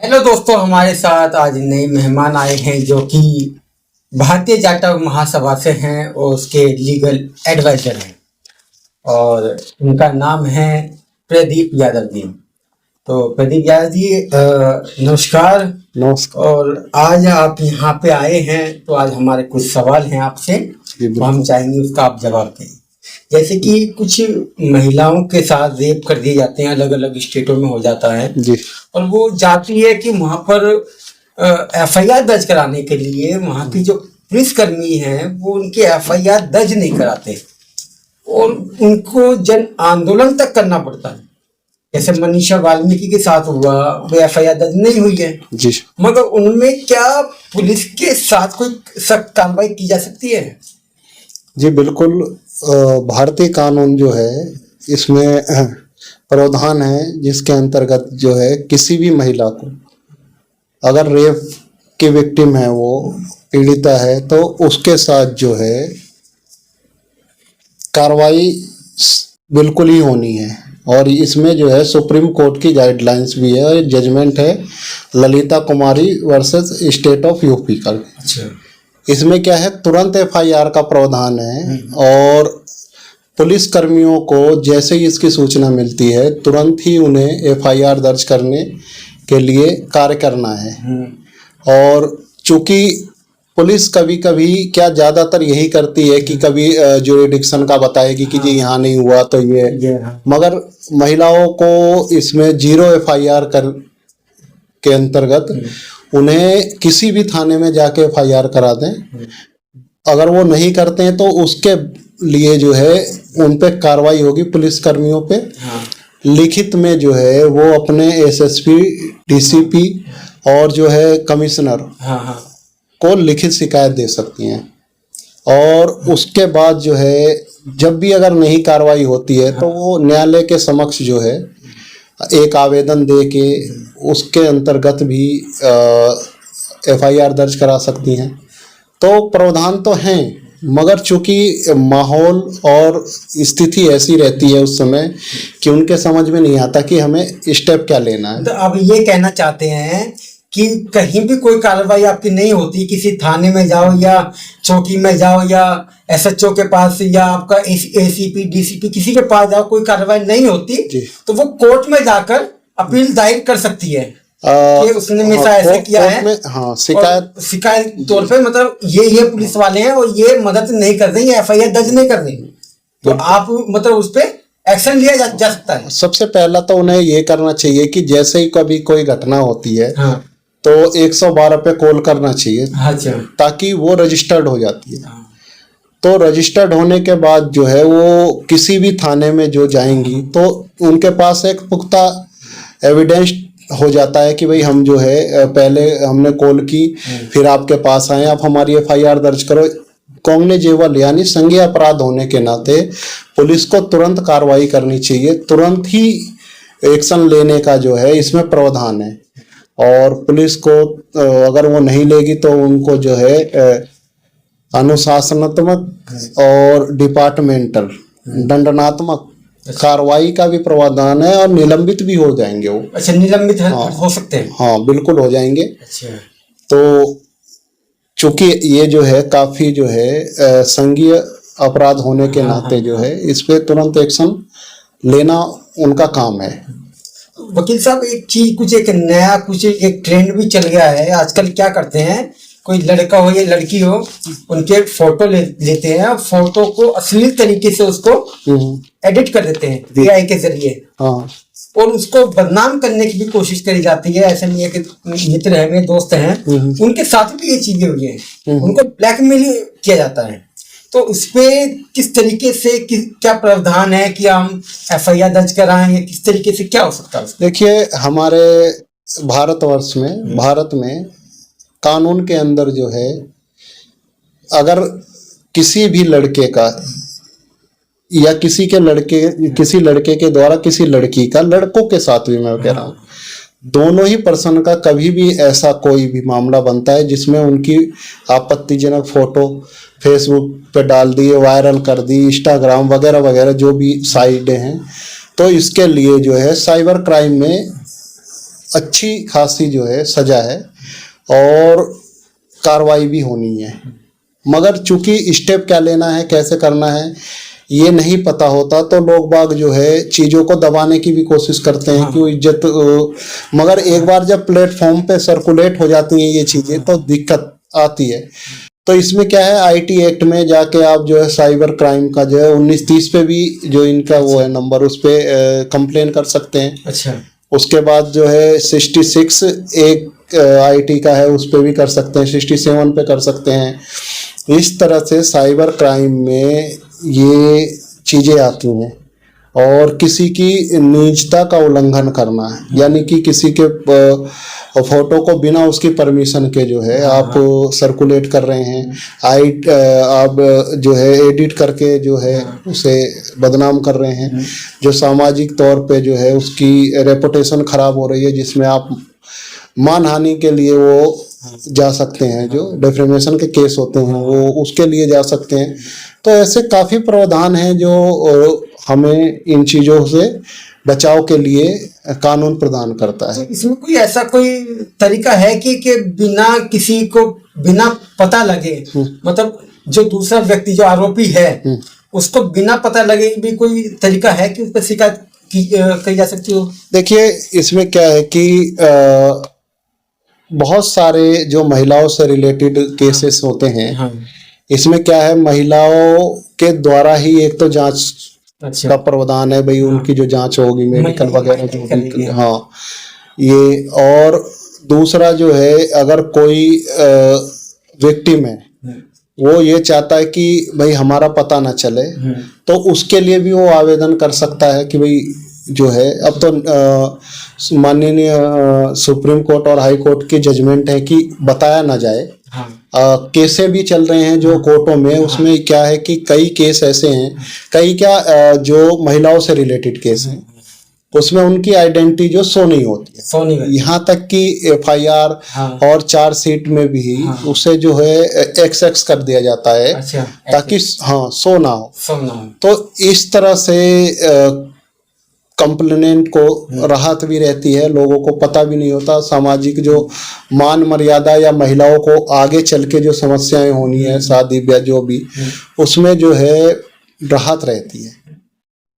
Hello दोस्तों, हमारे साथ आज नए मेहमान आए हैं जो कि भारतीय जाटव महासभा से हैं और उसके लीगल एडवाइजर हैं और उनका नाम है प्रदीप यादव जी। तो प्रदीप यादव जी, नमस्कार। नमस्कार और आज आप यहाँ पे आए हैं तो आज हमारे कुछ सवाल हैं आपसे, जी, तो हम चाहेंगे उसका आप जवाब दें। जैसे कि कुछ महिलाओं के साथ रेप कर दिए जाते हैं, अलग अलग स्टेटों में हो जाता है जी और वो जाती है कि वहां पर एफआईआर दर्ज कराने के लिए वहां की जो पुलिसकर्मी हैं वो उनकी एफआईआर दर्ज नहीं कराते और उनको जन आंदोलन तक करना पड़ता है। जैसे मनीषा वाल्मीकि के साथ हुआ, वो एफआईआर दर्ज नहीं हुई है, जी मगर उनमें क्या पुलिस के साथ कोई सख्त कार्रवाई की जा सकती है? जी बिल्कुल। भारतीय कानून जो है इसमें प्रावधान है जिसके अंतर्गत जो है किसी भी महिला को अगर रेप की विक्टिम है, वो पीड़िता है, तो उसके साथ जो है कार्रवाई बिल्कुल ही होनी है। और इसमें जो है सुप्रीम कोर्ट की गाइडलाइंस भी है और जजमेंट है ललिता कुमारी वर्सेस स्टेट ऑफ यूपी का। अच्छा। इसमें क्या है, तुरंत एफआईआर का प्रावधान है और पुलिस कर्मियों को जैसे ही इसकी सूचना मिलती है तुरंत ही उन्हें एफआईआर दर्ज करने के लिए कार्य करना है। और चूंकि पुलिस कभी कभी क्या ज़्यादातर यही करती है कि कभी जुरिडिक्शन का बताएगी कि जी यहाँ नहीं हुआ तो ये, मगर महिलाओं को इसमें 0 एफआईआर कर के अंतर्गत उन्हें किसी भी थाने में जाके एफआईआर करा दें। अगर वो नहीं करते हैं तो उसके लिए जो है उन पे कार्रवाई होगी पुलिस कर्मियों पे। लिखित में जो है वो अपने एसएसपी, डीसीपी और जो है कमिश्नर को लिखित शिकायत दे सकती हैं। और उसके बाद जो है जब भी अगर नहीं कार्रवाई होती है तो वो न्यायालय के समक्ष जो है एक आवेदन दे के उसके अंतर्गत भी एफआईआर दर्ज करा सकती हैं। तो प्रावधान तो हैं, मगर चूंकि माहौल और स्थिति ऐसी रहती है उस समय कि उनके समझ में नहीं आता कि हमें स्टेप क्या लेना है। तो अब ये कहना चाहते हैं कि कहीं भी कोई कार्रवाई आपकी नहीं होती, किसी थाने में जाओ या चौकी में जाओ या एसएचओ के पास या आपका एसीपी, डीसीपी, किसी के पास जाओ, कोई कार्रवाई नहीं होती तो वो कोर्ट में जाकर अपील दायर कर सकती है कि उसने मेरे साथ ऐसा किया है। हाँ, शिकायत तौर पे मतलब ये पुलिस वाले हैं और ये मदद नहीं कर रही है, एफआईआर दर्ज नहीं कर रही, तो आप मतलब उस पर एक्शन लिया जा सकता है। सबसे पहला तो उन्हें ये करना चाहिए कि जैसे ही कभी कोई घटना होती है तो 112 पे कॉल करना चाहिए। अच्छा। ताकि वो रजिस्टर्ड हो जाती है। तो रजिस्टर्ड होने के बाद जो है वो किसी भी थाने में जो जाएंगी तो उनके पास एक पुख्ता एविडेंस हो जाता है कि भाई हम जो है पहले हमने कॉल की, फिर आपके पास आए, आप हमारी एफआईआर दर्ज करो। कॉग्निजेबल यानी संज्ञेय अपराध होने के नाते पुलिस को तुरंत कार्रवाई करनी चाहिए, तुरंत ही एक्शन लेने का जो है इसमें प्रावधान है। और पुलिस को अगर वो नहीं लेगी तो उनको जो है अनुशासनात्मक और डिपार्टमेंटल दंडनात्मक कार्रवाई का भी प्रावधान है और निलंबित भी हो जाएंगे वो। अच्छा, निलंबित हो सकते हैं? हाँ, बिल्कुल हो जाएंगे। अच्छा। तो चूंकि ये जो है काफी जो है संज्ञेय अपराध होने के नाते जो है इस पे तुरंत एक्शन लेना उनका काम है। वकील साहब, एक चीज कुछ एक नया कुछ एक ट्रेंड भी चल गया है आजकल। क्या करते हैं, कोई लड़का हो या लड़की हो, उनके फोटो लेते हैं और फोटो को अश्लील तरीके से उसको एडिट कर देते हैं एआई के जरिए। हाँ। और उसको बदनाम करने की भी कोशिश करी जाती है। ऐसे में एक मित्र है, मेरे दोस्त हैं, उनके साथ भी ये चीजें हुई हैं, उनको ब्लैकमेल किया जाता है। तो उस पे किस तरीके से क्या प्रावधान है कि हम एफआईआर दर्ज कराएं या किस तरीके से क्या हो सकता है? देखिए, हमारे भारतवर्ष में, भारत में कानून के अंदर जो है अगर किसी भी लड़के का या किसी लड़के के द्वारा किसी लड़की का, लड़कों के साथ भी मैं कह रहा हूँ, दोनों ही पर्सन का कभी भी ऐसा कोई भी मामला बनता है जिसमें उनकी आपत्तिजनक फोटो फेसबुक पे डाल दी, वायरल कर दी, इंस्टाग्राम वगैरह वगैरह जो भी साइटें हैं, तो इसके लिए जो है साइबर क्राइम में अच्छी खासी जो है सजा है और कार्रवाई भी होनी है। मगर चूंकि स्टेप क्या लेना है, कैसे करना है, ये नहीं पता होता, तो लोग बाग जो है चीज़ों को दबाने की भी कोशिश करते हैं कि वो इज्जत मगर एक बार जब प्लेटफॉर्म पे सर्कुलेट हो जाती हैं ये चीज़ें तो दिक्कत आती है। तो इसमें क्या है, आईटी एक्ट में जाके आप जो है साइबर क्राइम का जो है 1930 पे भी जो इनका वो है नंबर, उस पर कंप्लेन कर सकते हैं। अच्छा। उसके बाद जो है 66 एक आईटी का है, उस पर भी कर सकते हैं, 67 पे कर सकते हैं। इस तरह से साइबर क्राइम में ये चीज़ें आती हैं। और किसी की निजता का उल्लंघन करना है, यानी कि किसी के फोटो को बिना उसकी परमिशन के जो है आप सर्कुलेट कर रहे हैं, आप जो है एडिट करके जो है उसे बदनाम कर रहे हैं, जो सामाजिक तौर पे जो है उसकी रेपुटेशन खराब हो रही है, जिसमें आप मानहानि के लिए वो जा सकते हैं, जो डिफेमेशन के केस होते हैं वो उसके लिए जा सकते हैं। तो ऐसे काफ़ी प्रावधान हैं जो हमें इन चीज़ों से बचाव के लिए कानून प्रदान करता है। इसमें कोई ऐसा कोई तरीका है कि बिना किसी को बिना पता लगे, मतलब जो दूसरा व्यक्ति जो आरोपी है उसको बिना पता लगे भी कोई तरीका है कि उस पर शिकायत की जा सकती हो? देखिए, इसमें क्या है कि बहुत सारे जो महिलाओं से रिलेटेड केसेस होते हैं, इसमें क्या है, महिलाओं के द्वारा ही एक तो जांच का प्रावधान है भाई, उनकी जो जांच होगी मेडिकल वगैरह जो भी, हाँ ये। और दूसरा जो है, अगर कोई विक्टिम है वो ये चाहता है कि भाई हमारा पता ना चले, तो उसके लिए भी वो आवेदन कर सकता है कि भाई जो है, अब तो माननीय सुप्रीम कोर्ट और हाई कोर्ट की जजमेंट है कि बताया ना जाए। केसें भी चल रहे हैं जो कोर्टों में, उसमें क्या है कि कई केस ऐसे हैं, कई क्या जो महिलाओं से रिलेटेड केस हैं, उसमें उनकी आइडेंटिटी जो शो नहीं होती है, यहाँ तक कि एफआईआर और चार्जशीट में भी उसे जो है एक्स कर दिया जाता है। अच्छा, ताकि हाँ शो ना हो। तो इस तरह से कंप्लेनेंट को राहत भी रहती है, लोगों को पता भी नहीं होता, सामाजिक जो मान मर्यादा या महिलाओं को आगे चल के जो समस्याएं होनी है शादी ब्याह जो भी, उसमें जो है राहत रहती है।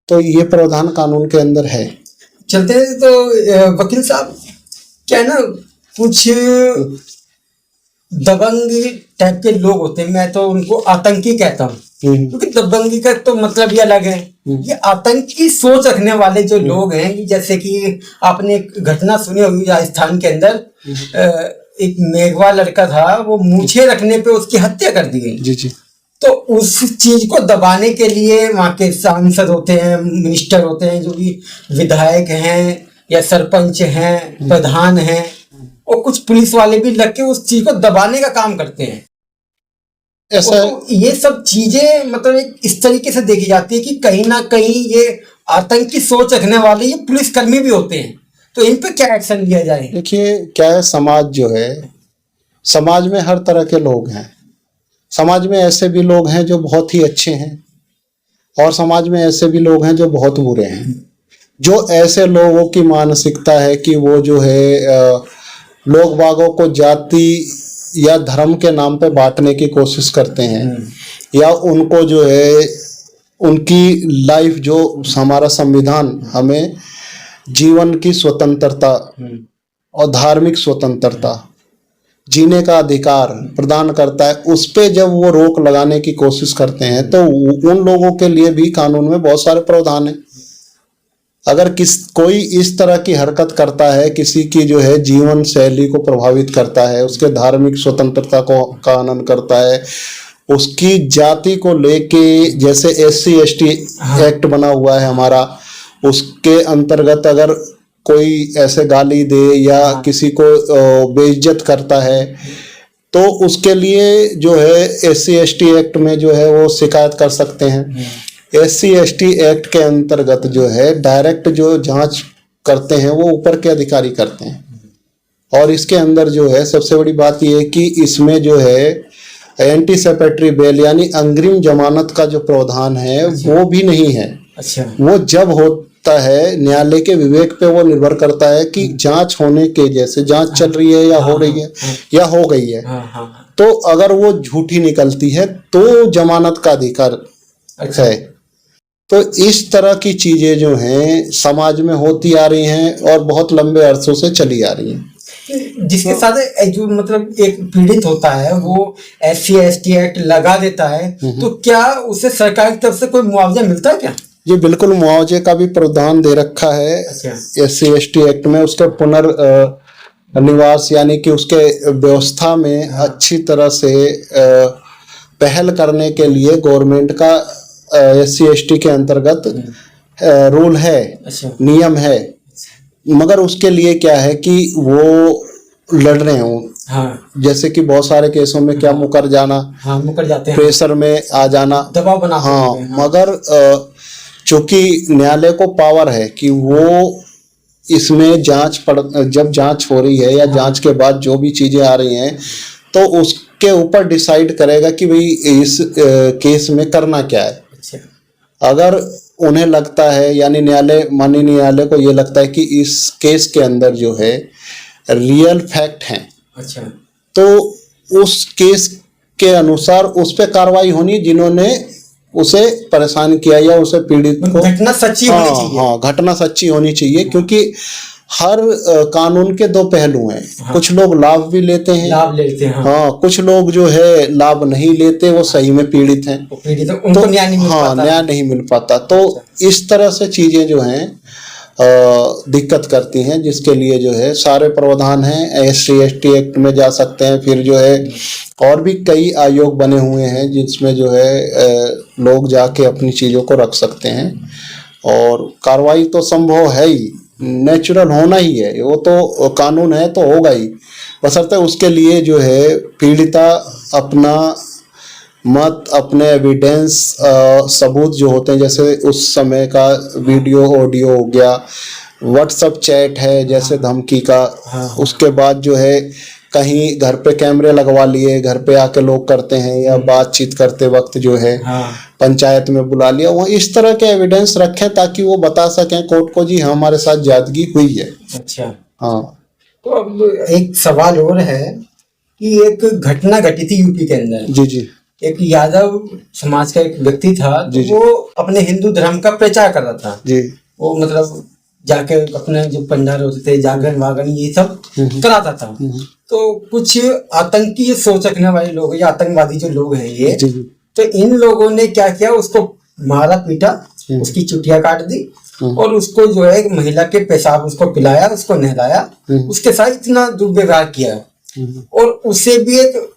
तो ये प्रावधान कानून के अंदर है। चलते हैं तो वकील साहब, क्या है ना, कुछ दबंग टाइप के लोग होते हैं, मैं तो उनको आतंकी कहता हूँ, क्योंकि दबंगी का तो मतलब ही अलग है। ये आतंकी सोच रखने वाले जो लोग हैं, जैसे कि आपने एक घटना सुनी होगी राजस्थान के अंदर, एक मेघवा लड़का था, वो मूछें रखने पे उसकी हत्या कर दी गई। जी जी। तो उस चीज को दबाने के लिए वहाँ के सांसद होते हैं, मिनिस्टर होते हैं, जो भी विधायक हैं या सरपंच हैं, प्रधान हैं, और कुछ पुलिस वाले भी लग के उस चीज को दबाने का काम करते हैं। ऐसा ये सब चीजें मतलब एक इस तरीके से देखी जाती है कि कहीं ना कहीं ये आतंकी सोच रखने वाले ये पुलिसकर्मी भी होते हैं, तो इन पे क्या एक्शन लिया जाए? देखिए, क्या है, समाज जो है, समाज में हर तरह के लोग हैं। समाज में ऐसे भी लोग हैं जो बहुत ही अच्छे हैं, और समाज में ऐसे भी लोग हैं जो बहुत बुरे हैं। जो ऐसे लोगों की मानसिकता है कि वो जो है लोग बागों को जाति या धर्म के नाम पे बांटने की कोशिश करते हैं, या उनको जो है उनकी लाइफ, जो हमारा संविधान हमें जीवन की स्वतंत्रता और धार्मिक स्वतंत्रता, जीने का अधिकार प्रदान करता है, उस पे जब वो रोक लगाने की कोशिश करते हैं, तो उन लोगों के लिए भी कानून में बहुत सारे प्रावधान हैं। अगर कोई इस तरह की हरकत करता है, किसी की जो है जीवन शैली को प्रभावित करता है, उसके धार्मिक स्वतंत्रता का हनन करता है, उसकी जाति को लेके, जैसे SC/ST एक्ट बना हुआ है हमारा, उसके अंतर्गत अगर कोई ऐसे गाली दे या किसी को बेइज्जत करता है, तो उसके लिए जो है SC/ST एक्ट में जो है वो शिकायत कर सकते हैं। SC/ST एक्ट के अंतर्गत जो है डायरेक्ट जो जांच करते हैं वो ऊपर के अधिकारी करते हैं। और इसके अंदर जो है सबसे बड़ी बात ये है कि इसमें जो है एंटीसिपेटरी बेल यानी अग्रिम जमानत का जो प्रावधान है वो भी नहीं है। अच्छा। वो जब है, न्यायालय के विवेक पे वो निर्भर करता है कि जांच होने के, जैसे जांच चल रही है या हो रही है या हो गई है, तो अगर वो झूठी निकलती है तो जमानत का अधिकार है। तो इस तरह की चीजें जो हैं समाज में होती आ रही हैं और बहुत लंबे अरसों से चली आ रही हैं। जिसके साथ जो मतलब एक पीड़ित होता है वो SC/ST एक्ट लगा देता है, तो क्या उसे सरकार की तरफ से कोई मुआवजा मिलता है क्या? जी बिल्कुल, मुआवजे का भी प्रावधान दे रखा है SC/ST एक्ट में। उसके पुनर्निवास यानी कि उसके व्यवस्था में अच्छी तरह से पहल करने के लिए गवर्नमेंट का SC/ST के अंतर्गत रूल है, नियम है, मगर उसके लिए क्या है कि वो लड़ रहे हों। जैसे कि बहुत सारे केसों में क्या मुकर जाना, मुकर जाते हैं, प्रेशर में आ जाना, दबाव बना। मगर चूंकि न्यायालय को पावर है कि वो इसमें जब जांच हो रही है या जांच के बाद जो भी चीजें आ रही हैं तो उसके ऊपर डिसाइड करेगा कि भाई इस केस में करना क्या है। अगर उन्हें लगता है, यानी माननीय न्यायालय को ये लगता है कि इस केस के अंदर जो है रियल फैक्ट हैं, तो उस केस के अनुसार उस पर कार्रवाई होनी, जिन्होंने उसे परेशान किया या उसे पीड़ित को, घटना सच्ची होनी चाहिए। घटना सच्ची होनी चाहिए, क्योंकि हर कानून के दो पहलू हैं। कुछ लोग लाभ भी लेते हैं, कुछ लोग जो है लाभ नहीं लेते, वो सही में पीड़ित हैं, उनको न्याय नहीं मिल पाता। न्याय नहीं मिल पाता। तो इस तरह से चीजें जो हैं दिक्कत करती हैं, जिसके लिए जो है सारे प्रावधान हैं। SC/ST एक्ट में जा सकते हैं, फिर जो है और भी कई आयोग बने हुए हैं जिसमें जो है लोग जाके अपनी चीजों को रख सकते हैं, और कार्रवाई तो संभव है ही, नेचुरल होना ही है, वो तो कानून है तो होगा ही, बशर्ते उसके लिए जो है पीड़िता अपना मत, अपने एविडेंस, सबूत जो होते हैं, जैसे उस समय का वीडियो ऑडियो हो गया, व्हाट्सएप चैट है जैसे धमकी का, उसके बाद जो है कहीं घर पे कैमरे लगवा लिए, घर पे आके लोग करते हैं, या बातचीत करते वक्त जो है पंचायत में बुला लिया, वो इस तरह के एविडेंस रखें ताकि वो बता सकें कोर्ट को, जी हमारे साथ ज्यादगी हुई है। तो अब एक सवाल और है कि एक घटना घटी थी यूपी के अंदर। जी। एक यादव समाज का एक व्यक्ति था, तो वो अपने हिंदू धर्म का प्रचार कर रहा था। वो मतलब जाके अपने जो पंडाल होते थे, जागरण वागरण ये सब कराता था। तो कुछ आतंकी सोच रखने वाले लोग या आतंकवादी जो लोग हैं ये, तो इन लोगों ने क्या किया, उसको मारा पीटा, उसकी चुटिया काट दी, और उसको जो है एक महिला के पेशाब उसको पिलाया, उसको नहलाया, उसके साथ इतना दुर्व्यवहार किया, और उसे भी एक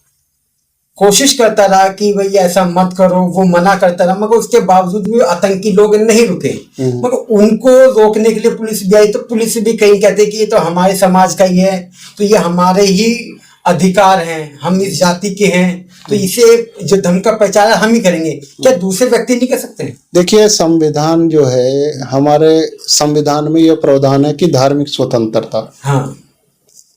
कोशिश करता रहा कि भाई ऐसा मत करो, वो मना करता रहा, मगर उसके बावजूद भी आतंकी लोग नहीं रुके। मगर उनको रोकने के लिए पुलिस भी आई, तो पुलिस भी कहीं कहते कि ये तो हमारे समाज का ही है, तो ये हमारे ही अधिकार हैं, हम इस जाति के हैं, तो इसे जो धर्म का प्रचार है हम ही करेंगे, क्या दूसरे व्यक्ति नहीं कर सकते? देखिए, संविधान जो है, हमारे संविधान में ये प्रावधान है कि धार्मिक स्वतंत्रता,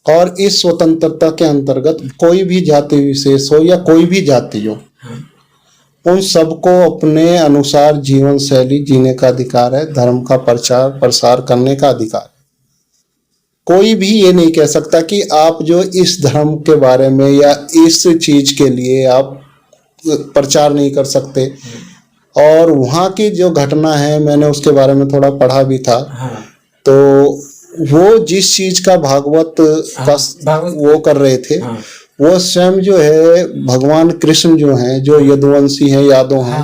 और इस स्वतंत्रता के अंतर्गत कोई भी जाति विशेष हो या कोई भी जाति हो, उन सबको अपने अनुसार जीवन शैली जीने का अधिकार है, धर्म का प्रचार प्रसार करने का अधिकार। कोई भी ये नहीं कह सकता कि आप जो इस धर्म के बारे में या इस चीज के लिए आप प्रचार नहीं कर सकते। और वहाँ की जो घटना है, मैंने उसके बारे में थोड़ा पढ़ा भी था, तो वो जिस चीज का भागवत वो कर रहे थे, वो स्वयं जो है भगवान कृष्ण जो हैं, जो यदुवंशी हैं, यादव हैं,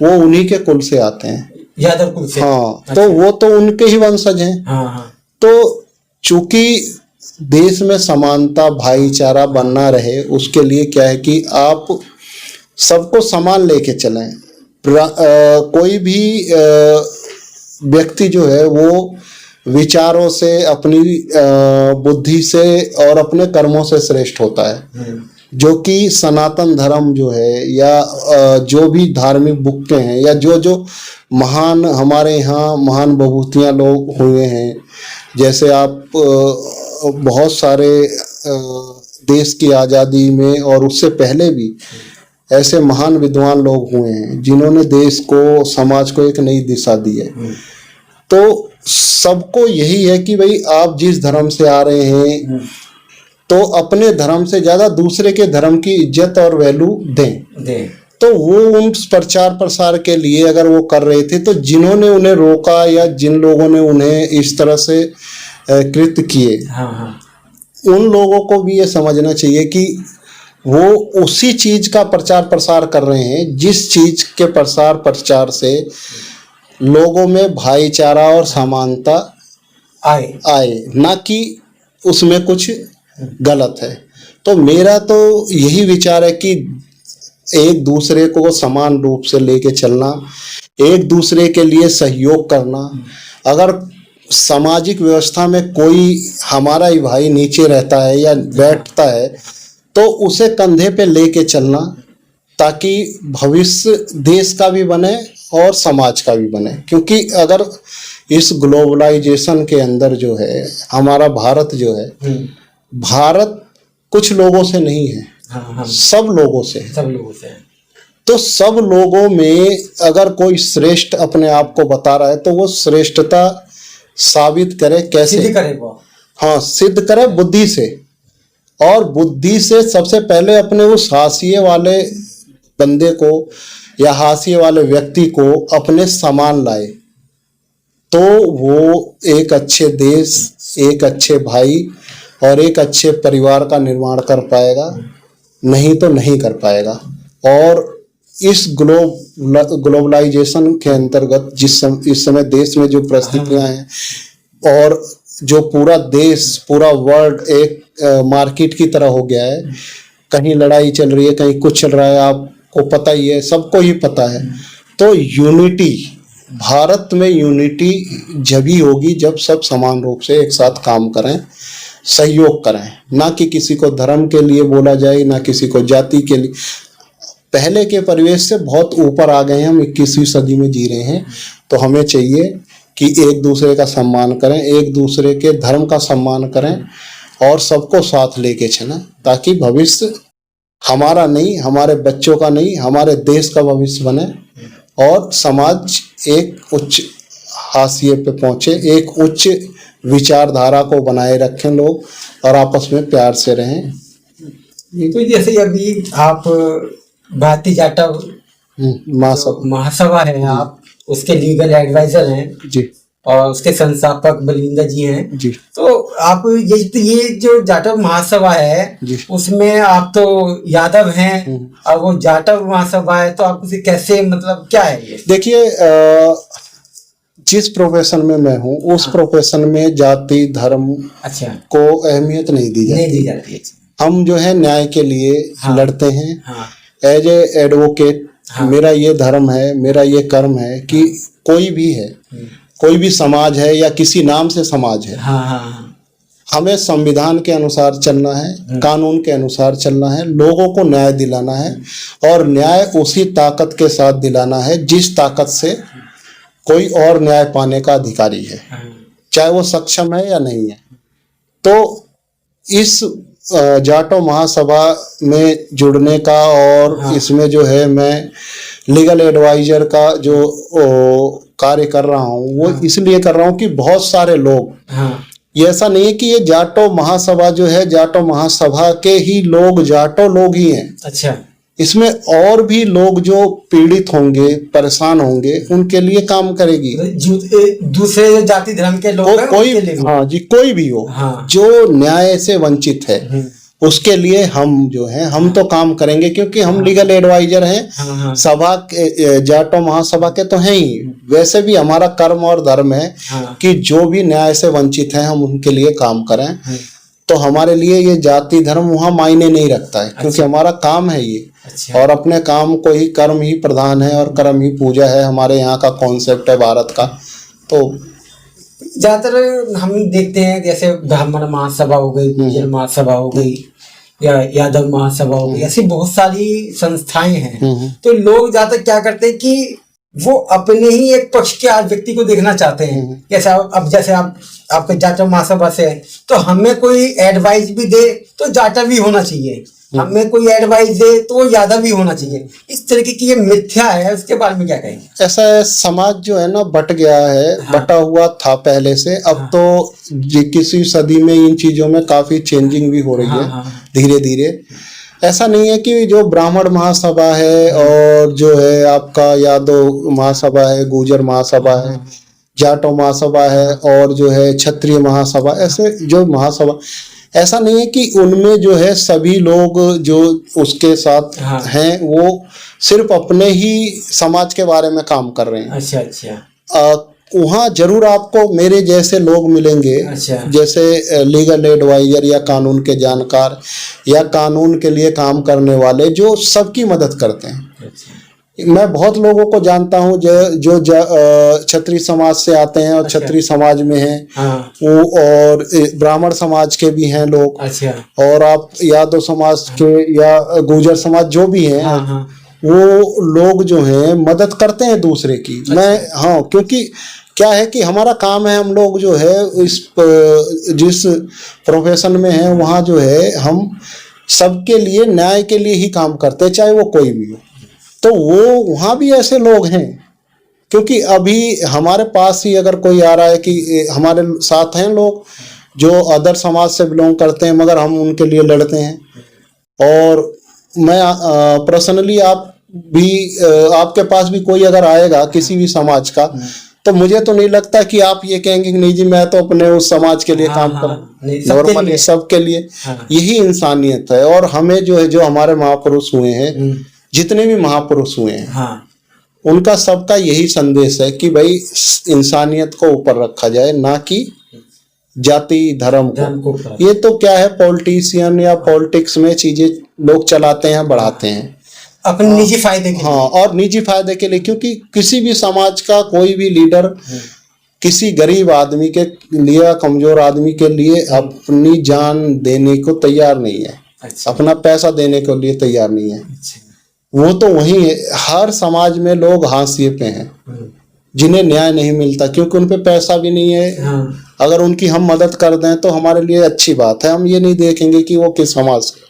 वो उन्हीं के कुल से आते हैं, यादव कुल से। तो वो तो उनके ही वंशज हैं। तो चूंकि देश में समानता, भाईचारा बनना रहे, उसके लिए क्या है कि आप सबको समान लेके चलें। कोई भी व्यक्ति जो है वो विचारों से, अपनी बुद्धि से और अपने कर्मों से श्रेष्ठ होता है। जो कि सनातन धर्म जो है, या जो भी धार्मिक बुकें हैं, या जो महान हमारे यहाँ महान विभूतियाँ लोग हुए हैं, जैसे आप बहुत सारे देश की आज़ादी में और उससे पहले भी ऐसे महान विद्वान लोग हुए हैं जिन्होंने देश को, समाज को एक नई दिशा दी है। तो सबको यही है कि भाई आप जिस धर्म से आ रहे हैं तो अपने धर्म से ज्यादा दूसरे के धर्म की इज्जत और वैल्यू दें। तो वो उन प्रचार प्रसार के लिए अगर वो कर रहे थे, तो जिन्होंने उन्हें रोका या जिन लोगों ने उन्हें इस तरह से कृत्य किए, उन लोगों को भी ये समझना चाहिए कि वो उसी चीज का प्रचार प्रसार कर रहे हैं जिस चीज के प्रसार प्रचार से लोगों में भाईचारा और समानता आए, ना कि उसमें कुछ गलत है। तो मेरा तो यही विचार है कि एक दूसरे को समान रूप से लेके चलना, एक दूसरे के लिए सहयोग करना। अगर सामाजिक व्यवस्था में कोई हमारा ही भाई नीचे रहता है या बैठता है तो उसे कंधे पे लेके चलना, ताकि भविष्य देश का भी बने और समाज का भी बने। क्योंकि अगर इस ग्लोबलाइजेशन के अंदर जो है हमारा भारत जो है, भारत कुछ लोगों से नहीं है, सब लोगों से है। तो सब लोगों में अगर कोई श्रेष्ठ अपने आप को बता रहा है तो वो श्रेष्ठता साबित करे, कैसे सिद्ध करे वो? हाँ, सिद्ध करे बुद्धि से। और बुद्धि से सबसे पहले अपने उस हाशिए वाले बंदे को या हाशिए वाले व्यक्ति को अपने समान लाए, तो वो एक अच्छे देश, एक अच्छे भाई और एक अच्छे परिवार का निर्माण कर पाएगा, नहीं तो नहीं कर पाएगा। और इस ग्लोबलाइजेशन के अंतर्गत इस समय देश में जो परिस्थितियां हैं और जो पूरा देश, पूरा वर्ल्ड एक मार्केट की तरह हो गया है, कहीं लड़ाई चल रही है, कहीं कुछ चल रहा है, आपको पता ही है, सबको ही पता है। तो यूनिटी, भारत में यूनिटी जब ही होगी जब सब समान रूप से एक साथ काम करें, सहयोग करें, ना कि किसी को धर्म के लिए बोला जाए, ना किसी को जाति के लिए। पहले के परिवेश से बहुत ऊपर आ गए हैं, हम 21वीं सदी में जी रहे हैं। तो हमें चाहिए कि एक दूसरे का सम्मान करें, एक दूसरे के धर्म का सम्मान करें और सबको साथ लेके चलें, ताकि भविष्य हमारा नहीं, हमारे बच्चों का नहीं, हमारे देश का भविष्य बने और समाज एक उच्च हाशिए पे पहुंचे, एक उच्च विचारधारा को बनाए रखें लोग और आपस में प्यार से रहें। तो जैसे अभी आप भारतीय जाटव महासभा है, आप उसके लीगल एडवाइजर हैं जी, और उसके संस्थापक बलिंदर जी हैं जी। तो आप ये जो जाटव महासभा है उसमें आप तो यादव हैं और वो जाटव महासभा है, तो आप उसे कैसे, मतलब क्या है ये? देखिए, जिस प्रोफेशन में मैं हूँ उस प्रोफेशन में जाति धर्म को अहमियत नहीं दी जाती। हम जो है न्याय के लिए लड़ते हैं एज ए एडवोकेट। मेरा ये धर्म है, मेरा ये कर्म है कि कोई भी है, कोई भी समाज है या किसी नाम से समाज है, हमें संविधान के अनुसार चलना है, कानून के अनुसार चलना है, लोगों को न्याय दिलाना है और न्याय उसी ताकत के साथ दिलाना है जिस ताकत से कोई और न्याय पाने का अधिकारी है, चाहे वो सक्षम है या नहीं है। तो इस जाटो महासभा में जुड़ने का और इसमें जो है मैं लीगल एडवाइजर का जो कार्य कर रहा हूँ वो इसलिए कर रहा हूँ कि बहुत सारे लोग, ये ऐसा नहीं है कि ये जाटो महासभा जो है जाटो महासभा के ही लोग जाटो लोग ही हैं। अच्छा, इसमें और भी लोग जो पीड़ित होंगे, परेशान होंगे, उनके लिए काम करेगी। दूसरे जाति धर्म के लोग कोई जी, कोई भी हो जो न्याय से वंचित है उसके लिए हम जो है हम तो काम करेंगे, क्योंकि हम लीगल एडवाइजर हैं सभा के, जाटो महासभा के तो हैं ही। वैसे भी हमारा कर्म और धर्म है कि जो भी न्याय से वंचित हैं हम उनके लिए काम करें। तो हमारे लिए ये जाति धर्म वहाँ मायने नहीं रखता है, क्योंकि हमारा काम है ये। और अपने काम को ही, कर्म ही प्रधान है और कर्म ही पूजा है, हमारे यहाँ का कॉन्सेप्ट है भारत का। तो ज्यादातर हम देखते हैं जैसे ब्राह्मण महासभा हो गई, गुर्जर महासभा हो गई या यादव महासभा हो गई, ऐसी बहुत सारी संस्थाएं हैं। तो लोग ज्यादातर क्या करते हैं कि वो अपने ही एक पक्ष के आज व्यक्ति को देखना चाहते हैं। जैसे अब जैसे आप आपके जाटा महासभा से है, तो हमें कोई एडवाइस भी दे तो जाटा भी होना चाहिए, हमें कोई एडवाइस दे तो वो ज्यादा भी होना चाहिए। इस तरीके की ये मिथ्या है, उसके बारे में क्या कहेंगे? ऐसा है, समाज जो है ना बट गया है। हाँ। बटा हुआ था पहले से, अब तो 21वीं सदी में इन चीजों में काफी चेंजिंग भी हो रही है हाँ। धीरे धीरे। ऐसा नहीं है कि जो ब्राह्मण महासभा है और जो है आपका यादव महासभा है, गुर्जर महासभा है, जाटो महासभा है और जो है क्षत्रिय महासभा, ऐसे जो महासभा, ऐसा नहीं है कि उनमें जो है सभी लोग जो उसके साथ हाँ। हैं वो सिर्फ अपने ही समाज के बारे में काम कर रहे हैं। अच्छा अच्छा। वहाँ जरूर आपको मेरे जैसे लोग मिलेंगे, अच्छा। जैसे लीगल एडवाइजर या कानून के जानकार या कानून के लिए काम करने वाले जो सबकी मदद करते हैं। अच्छा। मैं बहुत लोगों को जानता हूँ जो क्षत्रिय समाज से आते हैं और अच्छा। क्षत्रिय समाज में हैं, हाँ। वो और ब्राह्मण समाज के भी हैं लोग, अच्छा। और आप यादव समाज के या गुर्जर समाज जो भी हैं, हाँ हाँ। वो लोग जो हैं मदद करते हैं दूसरे की। अच्छा। मैं हाँ, क्योंकि क्या है कि हमारा काम है, हम लोग जो है जिस प्रोफेशन में है वहाँ जो है हम सबके लिए न्याय के लिए ही काम करते हैं, चाहे वो कोई भी हो। तो वो वहाँ भी ऐसे लोग हैं, क्योंकि अभी हमारे पास ही अगर कोई आ रहा है कि हमारे साथ हैं लोग जो अदर समाज से बिलोंग करते हैं, मगर हम उनके लिए लड़ते हैं। और मैं पर्सनली आप भी आपके पास भी कोई अगर आएगा किसी भी समाज का, तो मुझे तो नहीं लगता कि आप ये कहेंगे कि नहीं जी मैं तो अपने उस समाज के लिए हाँ, काम हाँ, करूं। नहीं, सबके नॉर्मली लिए। सबके लिए हाँ। यही इंसानियत है। और हमें जो है, जो हमारे महापुरुष हुए हैं, जितने भी महापुरुष हुए हैं, हाँ। उनका सबका यही संदेश है कि भाई इंसानियत को ऊपर रखा जाए, ना कि जाति धर्म को। ये तो क्या है, पॉलिटिशियन या पॉलिटिक्स में चीजें लोग चलाते हैं, बढ़ाते हैं अपने निजी फायदे के लिए। हाँ, और निजी फायदे के लिए। क्योंकि किसी भी समाज का कोई भी लीडर किसी गरीब आदमी के लिए या कमजोर आदमी के लिए अपनी जान देने को तैयार नहीं है। अच्छा। अपना पैसा देने के लिए तैयार नहीं है। अच्छा। वो तो वही है, हर समाज में लोग हाशिए पे हैं जिन्हें न्याय नहीं मिलता, क्योंकि उन पे पैसा भी नहीं है। हाँ। अगर उनकी हम मदद कर दें तो हमारे लिए अच्छी बात है, हम ये नहीं देखेंगे कि वो किस समाज से।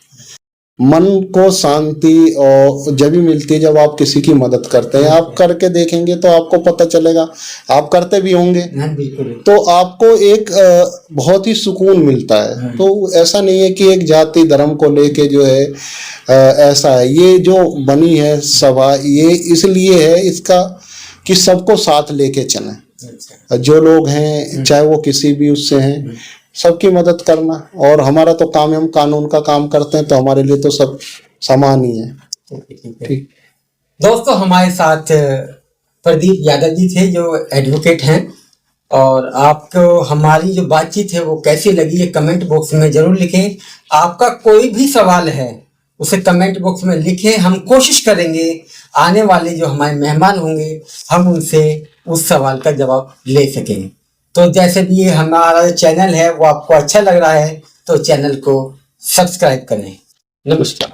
मन को शांति और जब भी मिलती है जब आप किसी की मदद करते हैं। आप करके देखेंगे तो आपको पता चलेगा, आप करते भी होंगे, तो आपको एक बहुत ही सुकून मिलता है। तो ऐसा नहीं है कि एक जाति धर्म को लेके जो है ऐसा है। ये जो बनी है सभा, ये इसलिए है इसका कि सबको साथ लेके चलें। जो लोग हैं चाहे वो किसी भी उससे हैं, सबकी मदद करना। और हमारा तो काम है, हम कानून का काम करते हैं, तो हमारे लिए तो सब समान ही है। ठीक। दोस्तों, हमारे साथ प्रदीप यादव जी थे जो एडवोकेट हैं, और आपको हमारी जो बातचीत है वो कैसी लगी ये कमेंट बॉक्स में जरूर लिखें। आपका कोई भी सवाल है उसे कमेंट बॉक्स में लिखें, हम कोशिश करेंगे आने वाले जो हमारे मेहमान होंगे हम उनसे उस सवाल का जवाब ले सकें। तो जैसे भी ये हमारा चैनल है वो आपको अच्छा लग रहा है तो चैनल को सब्सक्राइब करें। नमस्कार।